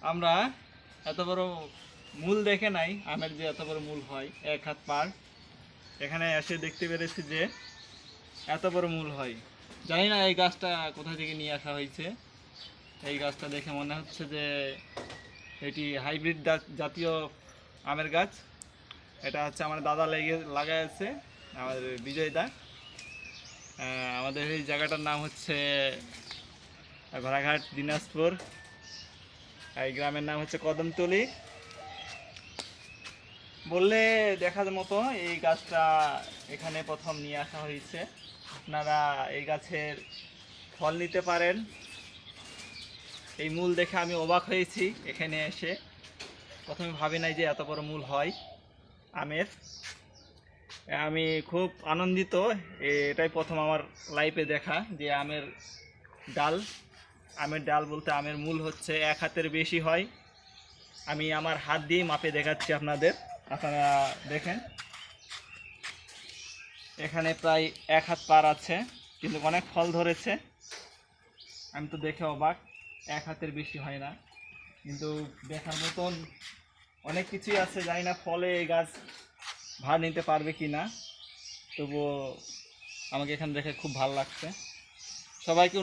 আমরা এত বড় মূল দেখে নাই, আমের যে এত বড় মূল হয় 1 হাত পার, এখানে এসে দেখতে পেরেছি যে এত বড় মূল হয়। জানি না এই গাছটা কোথা থেকে নিয়ে আসা হয়েছে। এই গাছটা দেখে মনে হচ্ছে যে এটি হাইব্রিড জাতীয় আমের গাছ। এটা হচ্ছে আমার দাদা লাগাইছে, আমাদের বিজয় দা। আমাদের এই জায়গাটার নাম হচ্ছে ঘোড়াঘাট, দিনাজপুর। এই গ্রামের নাম হচ্ছে কদমতলী। বললে দেখার মতো এই গাছটা এখানে প্রথম নিয়ে আসা হয়েছে। আপনারা এই গাছের ফল নিতে পারেন। এই মূল দেখে আমি অবাক হয়েছি। এখানে এসে প্রথমে ভাবি নাই যে এত বড় মূল হয় আমের। আমি খুব আনন্দিত। এটাই প্রথম আমার লাইফে দেখা যে আমের ডাল বলতে আমের মূল হচ্ছে 1 হাতের বেশি হয়। আমি আমার হাত দিয়ে মাপে দেখাচ্ছি আপনাদের, আপনারা দেখেন। এখানে প্রায় 1 হাত পার আছে, কিন্তু অনেক ফল ধরেছে। আমি তো দেখে অবাক, 1 হাতের বেশি হয় না, কিন্তু দেখার মতন অনেক কিছুই আছে। জানি না ফলে এই গাছ ভার নিতে পারবে কি না, তবুও আমাকে এখানে দেখে খুব ভালো লাগছে। সবাইকে